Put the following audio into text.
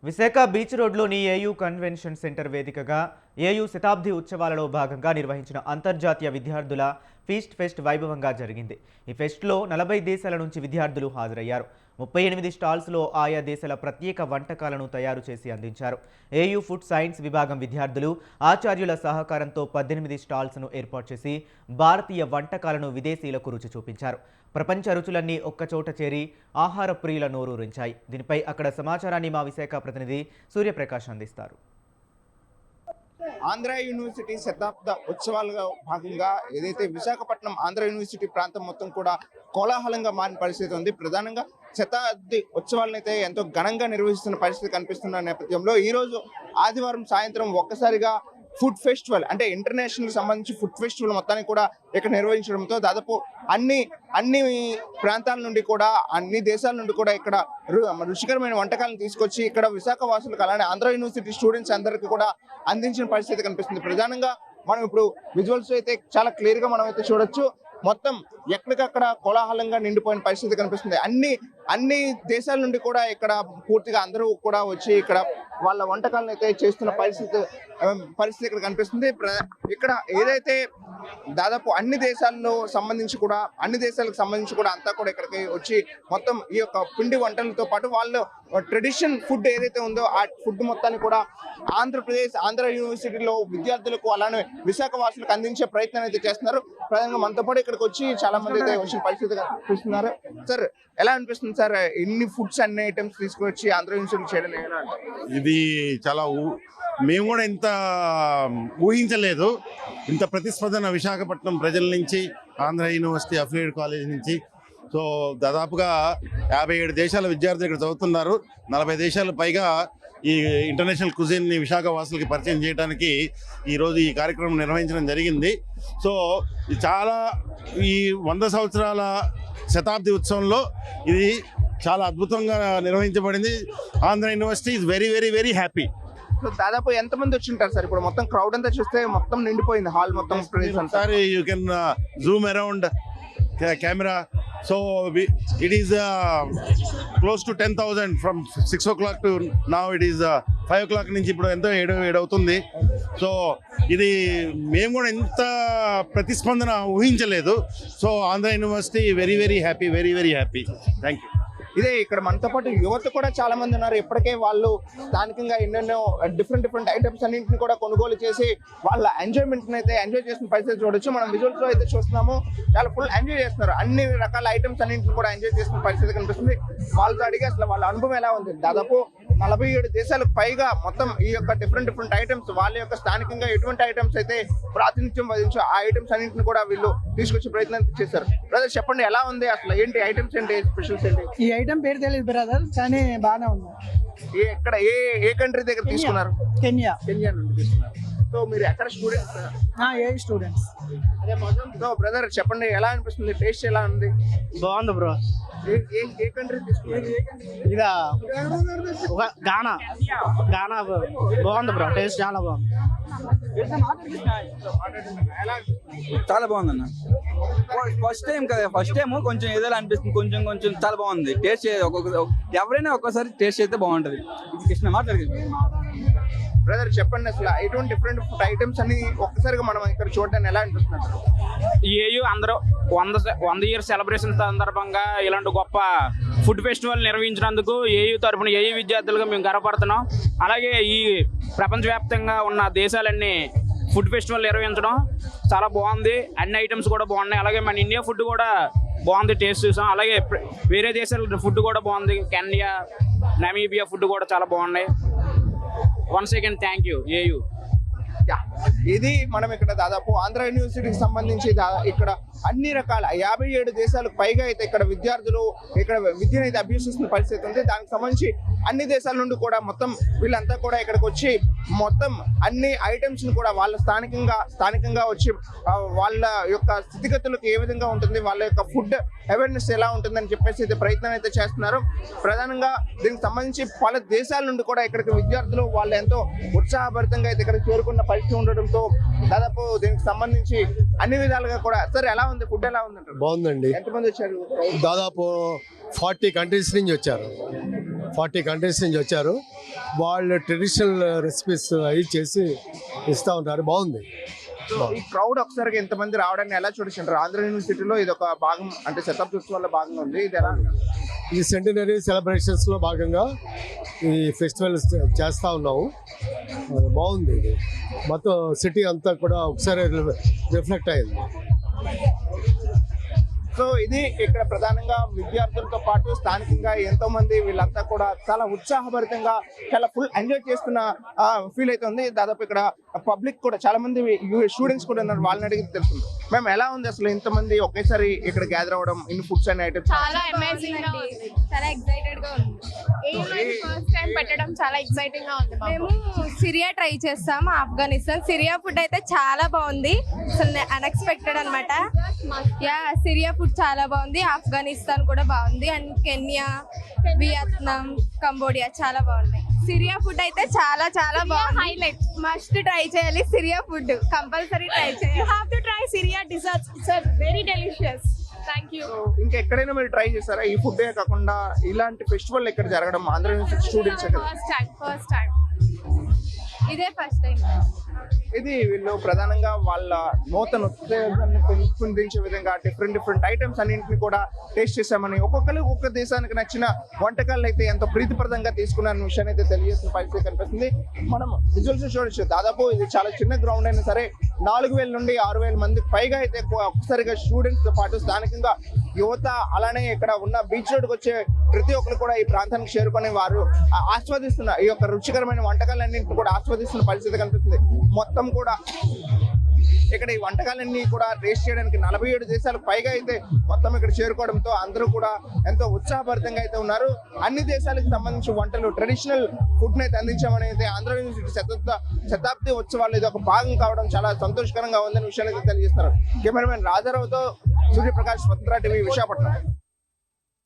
Visakha beach రోడ్లోని AU convention centre వేదికగా AU శతాబ్ది ఉత్సవాలలో భాగంగా నిర్వహించిన అంతర్జాతీయ విద్యార్థుల ఫెస్ట్ వైభవంగా జరిగింది. ఈ ఫెస్ట్లో 40 దేశాల నుంచి విద్యార్థులు హాజరయ్యారు. 38 స్టాల్స్లో ఆయా దేశాల ప్రత్యేక వంటకాలను తయారు చేసి అందించారు. ఏయూ ఫుడ్ సైన్స్ విభాగం విద్యార్థులు ఆచార్యుల సహకారంతో 18 స్టాల్స్ను ఏర్పాటు చేసి భారతీయ వంటకాలను విదేశీయులకు రుచి చూపించారు. ప్రపంచ రుచులన్నీ ఒక్కచోట చేరి ఆహార ప్రియుల నోరూరించాయి. దీనిపై అక్కడ సమాచారాన్ని మా విశాఖ ప్రతినిధి సూర్యప్రకాష్ అందిస్తారు. ఆంధ్ర యూనివర్సిటీ శతాబ్ద ఉత్సవాలుగా భాగంగా ఏదైతే విశాఖపట్నం ఆంధ్ర యూనివర్సిటీ ప్రాంతం మొత్తం కూడా కోలాహలంగా మారిన పరిస్థితి ఉంది. ప్రధానంగా శతాబ్ది ఉత్సవాలను అయితే ఎంతో ఘనంగా నిర్వహిస్తున్న పరిస్థితి కనిపిస్తున్న నేపథ్యంలో ఈరోజు ఆదివారం సాయంత్రం ఒక్కసారిగా ఫుడ్ ఫెస్టివల్ అంటే ఇంటర్నేషనల్ సంబంధించి ఫుడ్ ఫెస్టివల్ మొత్తాన్ని కూడా ఇక్కడ నిర్వహించడంతో దాదాపు అన్ని ప్రాంతాల నుండి కూడా అన్ని దేశాల నుండి కూడా ఇక్కడ రుచికరమైన వంటకాలను తీసుకొచ్చి ఇక్కడ విశాఖ వాసులకు అలానే ఆంధ్ర యూనివర్సిటీ స్టూడెంట్స్ అందరికీ కూడా అందించిన పరిస్థితి కనిపిస్తుంది. ప్రధానంగా మనం ఇప్పుడు విజువల్స్ అయితే చాలా క్లియర్ గా మనం అయితే చూడొచ్చు. మొత్తం ఎక్కడికక్కడ కోలాహలంగా నిండిపోయిన పరిస్థితి కనిపిస్తుంది. అన్ని దేశాల నుండి కూడా ఇక్కడ పూర్తిగా అందరూ కూడా వచ్చి ఇక్కడ వాళ్ళ వంటకాలను అయితే చేస్తున్న పరిస్థితి ఇక్కడ కనిపిస్తుంది. ఇక్కడ ఏదైతే దాదాపు అన్ని దేశాలకు సంబంధించి కూడా అంతా కూడా ఇక్కడికి వచ్చి మొత్తం ఈ యొక్క పిండి వంటలతో పాటు వాళ్ళు ట్రెడిషన్ ఫుడ్ ఏదైతే ఉందో ఆ ఫుడ్ మొత్తాన్ని కూడా ఆంధ్ర యూనివర్సిటీలో విద్యార్థులకు అలానే విశాఖ వాసులకు అందించే ప్రయత్నం అయితే చేస్తున్నారు. ప్రధానంగా మనతో పాటు ఇక్కడికి వచ్చి చాలా మంది అయితే వచ్చిన పరిస్థితి కనిపిస్తున్నారు. సార్, ఎలా అనిపిస్తుంది సార్ ఇన్ని ఫుడ్స్ అన్ని ఐటమ్స్ తీసుకొచ్చి ఆంధ్ర యూనివర్సిటీ చేయడం? ఇది చాలా మేము కూడా ఇంత ఊహించలేదు. ఇంత ప్రతిస్పందన విశాఖపట్నం ప్రజల నుంచి, ఆంధ్ర యూనివర్సిటీ అఫిలియేటెడ్ కాలేజ్ నుంచి. సో దాదాపుగా 57 దేశాల విద్యార్థులు ఇక్కడ చదువుతున్నారు. 40 దేశాలు పైగా ఈ ఇంటర్నేషనల్ కుజిన్ని విశాఖ వాసులకి పరిచయం చేయడానికి ఈరోజు ఈ కార్యక్రమం నిర్వహించడం జరిగింది. సో చాలా ఈ 100 సంవత్సరాల శతాబ్ది ఉత్సవంలో ఇది చాలా అద్భుతంగా నిర్వహించబడింది. Andhra university is very very very happy. So దాదాపు ఎంతమంది వచ్చి ఉంటారు సార్? ఇప్పుడు మొత్తం క్రౌడ్ అంతా చూస్తే మొత్తం నిండిపోయింది హాల్ మొత్తం. Sir you can Zoom around camera. So it is close to 10,000 from 6 o'clock to now. It is 5 o'clock నుంచి ఇప్పుడు ఎంతో 7 అవుతుంది. సో ఇది మేము కూడా ఎంత ప్రతిస్పందన ఊహించలేదు. So Andhra university very very happy, very very happy. Thank you. ఇదే ఇక్కడ మనతో పాటు యువత కూడా చాలా మంది ఉన్నారు. ఇప్పటికే వాళ్ళు స్థానికంగా ఎన్నెన్నో డిఫరెంట్ ఐటమ్స్ అన్నింటిని కూడా కొనుగోలు చేసి వాళ్ళ ఎంజాయ్మెంట్ అయితే ఎంజాయ్ చేసిన పరిస్థితి చూడొచ్చు. మనం విజువల్స్ లో అయితే చూస్తున్నాము, చాలా ఫుల్ ఎంజాయ్ చేస్తున్నారు. అన్ని రకాల ఐటమ్స్ అన్నింటిని కూడా ఎంజాయ్ చేసిన పరిస్థితి కనిపిస్తుంది. వాళ్ళతో అడిగి అసలు వాళ్ళ అనుభవం ఎలా ఉంది. దాదాపు 47 దేశాలకు పైగా మొత్తం ఈ యొక్క డిఫరెంట్ ఐటమ్స్ వాళ్ళ యొక్క స్థానికంగా ఎటువంటి ఐటమ్స్ అయితే ప్రాతినిధ్యం వహించో ఆ ఐటమ్స్ అన్నింటిని కూడా వీళ్ళు తీసుకొచ్చే ప్రయత్నం చేశారు. బ్రదర్, చెప్పండి ఎలా ఉంది అసలు, ఏంటి ఐటమ్స్ ఏంటి, స్పెషల్స్ ఏంటి? ఈ ఐటమ్ పేరు తెలియదు బ్రదర్, కానీ బాగానే ఉంది. ఎక్కడ ఏ కంట్రీ దగ్గర తీసుకున్నారు? కెన్యా నుండి తీసుకున్నారు. సో మీరు ఎక్కడ స్టూడెంట్స్? స్టూడెంట్స్. సో బ్రదర్, చెప్పండి ఎలా అనిపిస్తుంది, టేస్ట్ ఎలా ఉంది? బాగుంది బ్రో. ఏ కంట్రీ తీసుకున్నారు? ఇదా గానా బాగుంది బ్రో, టేస్ట్ చాలా బాగుంది. చాలా బాగుందన్న. ఫస్ట్ టైం కొంచెం ఏదో అనిపిస్తుంది, కొంచెం చాలా బాగుంది టేస్ట్. ఎవరైనా ఒక్కోసారి టేస్ట్ అయితే బాగుంటది. కృష్ణ మాట్లాడుతుంది. బ్రదర్, చెప్పండి అసలు ఎటువంటి డిఫరెంట్ ఫుడ్ ఐటమ్స్ అని ఒక్కసారిగా మనం ఇక్కడ చూడడానికి ఎలా అనిపిస్తుంది? ఏయూ అందరూ 100 ఇయర్స్ సెలబ్రేషన్ సందర్భంగా ఇలాంటి గొప్ప ఫుడ్ ఫెస్టివల్ నిర్వహించినందుకు ఏయూ తరఫున ఏయూ విద్యార్థులుగా మేము గర్వపడుతున్నాం. అలాగే ఈ ప్రపంచవ్యాప్తంగా ఉన్న దేశాలన్నీ ఫుడ్ ఫెస్టివల్ నిర్వహించడం చాలా బాగుంది. అన్ని ఐటమ్స్ కూడా బాగున్నాయి. అలాగే మన ఇండియా ఫుడ్ కూడా బాగుంది, టేస్ట్ చూసాం. అలాగే వేరే దేశాల ఫుడ్ కూడా బాగుంది. కెన్యా, నమీబియా ఫుడ్ కూడా చాలా బాగున్నాయి. Once again thank you AU. ఇది మనం ఇక్కడ దాదాపు ఆంధ్ర యూనివర్సిటీకి సంబంధించి ఇక్కడ అన్ని రకాల 57 దేశాలకు పైగా అయితే ఇక్కడ విద్యార్థులు ఇక్కడ విద్యను అయితే అభ్యసిస్తున్న పరిస్థితి ఉంది. దానికి సంబంధించి అన్ని దేశాల నుండి కూడా మొత్తం వీళ్ళంతా కూడా ఇక్కడికి వచ్చి మొత్తం అన్ని ఐటమ్స్ ని కూడా వాళ్ళ స్థానికంగా వచ్చి వాళ్ళ యొక్క స్థితిగతులకు ఏ విధంగా ఉంటుంది, వాళ్ళ యొక్క ఫుడ్ అవేర్నెస్ ఎలా ఉంటుందని చెప్పేసి అయితే ప్రయత్నం అయితే చేస్తున్నారు. ప్రధానంగా దీనికి సంబంధించి పలు దేశాల నుండి కూడా ఇక్కడికి విద్యార్థులు వాళ్ళు ఎంతో ఉత్సాహభరితంగా అయితే ఇక్కడ చేరుకున్న పరిస్థితి ఉండడంతో దాదాపు దీనికి సంబంధించి అన్ని విధాలుగా కూడా. సార్, ఎలా ఉంది ఫుడ్, ఎలా ఉంది? బాగుందండి. ఎంతమంది వచ్చారు? దాదాపు 40 కంట్రీస్ నుంచి వచ్చారు. వాళ్ళ ట్రెడిషనల్ రెసిపీస్ అవి చేసి ఇస్తూ ఉంటారు. బాగుంది. సో ఈ క్రౌడ్ ఒకసారిగా ఎంతమంది రావడాన్ని ఎలా చూడొచ్చారు? ఆంధ్ర యూనివర్సిటీలో ఇది ఒక భాగం, అంటే శతాబ్ది ఉత్సవాల భాగంగా ఉంది. ఇది ఎలా? ఈ సెంటినరీ సెలబ్రేషన్స్లో భాగంగా ఈ ఫెస్టివల్ చేస్తూ ఉన్నాము. బాగుంది. ఇది మొత్తం సిటీ అంతా కూడా ఒకసారి రిఫ్లెక్ట్ అయింది. సో ఇది ఇక్కడ ప్రధానంగా విద్యార్థులతో పాటు స్థానికంగా ఎంతో మంది వీళ్ళంతా కూడా చాలా ఉత్సాహభరితంగా చాలా ఫుల్ ఎంజాయ్ చేస్తున్న ఫీల్ అవుతుంది. దాదాపు ఇక్కడ పబ్లిక్ కూడా చాలా మంది స్టూడెంట్స్ కూడా ఉన్నారు. వాళ్ళని అడిగి తెలుస్తుంది. మేము ఎలా ఉంది అసలు ఇంతమంది ఒకేసారి ఇక్కడ గ్యాదర్ అవ్వడం, ఇన్ని ఫుడ్స్ అండ్ ఐటమ్స్? చాలా అమేజింగ్ గా ఉంది, చాలా ఎక్సైటెడ్ గా ఉంది. ఫస్ట్ టైం పెట్టడం చాలా ఎక్సైటింగ్ గా ఉంది. మేము సిరియా ట్రై చేస్తాం, ఆఫ్ఘనిస్తాన్. సిరియా ఫుడ్ అయితే చాలా బాగుంది, అసలు అన్ఎక్స్పెక్టెడ్ అన్నమాట. యా, సిరియా ఫుడ్ చాలా బాగుంది, ఆఫ్ఘనిస్తాన్ కూడా బాగుంది, అండ్ కెన్యా, వియత్నాం, కంబోడియా చాలా బాగున్నాయి. సిరియా ఫుడ్ అయితే చాలా చాలా బాగుంది. హైలైట్, మస్ట్ ట్రై చేయాలి సిరియా ఫుడ్, కంపల్సరీ ట్రై చేయాలి. You have to try Syria desserts, it's very delicious. Thank you. ఇంకా ఎక్కడైనా మీరు ట్రై చేస్తారా? ఈ ఫుడ్ కాకుండా ఇలాంటి ఫెస్టివల్ ఇక్కడ జరగడం Andhra university students first time ఇదే ఫస్ట్ టైం. ఇది వీళ్ళు ప్రధానంగా వాళ్ళ నూతన ఉత్తేజాన్ని పెంపొందించే విధంగా డిఫరెంట్ ఐటమ్స్ అన్నింటిని కూడా టేస్ట్ చేశామని, ఒక్కొక్క దేశానికి నచ్చిన వంటకాలు అయితే ఎంతో ప్రీతిప్రదంగా తీసుకున్న విషయాన్ని అయితే తెలియజేసిన పరిస్థితి కనిపిస్తుంది. మనం విజువల్స్ చూడొచ్చు. దాదాపు ఇది చాలా చిన్న గ్రౌండ్ అయినా సరే 4,000 నుండి 6,000 మందికి పైగా అయితే ఒక్కసారిగా స్టూడెంట్స్ తో పాటు స్థానికంగా యువత, అలానే ఇక్కడ ఉన్న బీచ్ రోడ్కి వచ్చే ప్రతి ఒక్కరు కూడా ఈ ప్రాంతానికి చేరుకొని వారు ఆస్వాదిస్తున్న ఈ యొక్క రుచికరమైన వంటకాలన్నింటిని కూడా ఆస్వాదిస్తున్న పరిస్థితి కనిపిస్తుంది. మొత్తం కూడా ఇక్కడ ఈ వంటకాలన్నీ కూడా టేస్ట్ చేయడానికి 47 దేశాలకు పైగా అయితే మొత్తం ఇక్కడ చేరుకోవడంతో అందరూ కూడా ఎంతో ఉత్సాహభరితంగా అయితే ఉన్నారు. అన్ని దేశాలకు సంబంధించిన వంటలు, ట్రెడిషనల్ ఫుడ్ అయితే అందించామని అయితే ఆంధ్ర యూనివర్సిటీ శతాబ్ది ఉత్సవాలు ఇది ఒక భాగం కావడం చాలా సంతోషకరంగా ఉందని విషయాన్ని తెలియజేస్తారు. కెమెరామెన్ రాజారావుతో సూర్యప్రకాష్, స్వతంత్ర టీవీ, విశాఖపట్నం.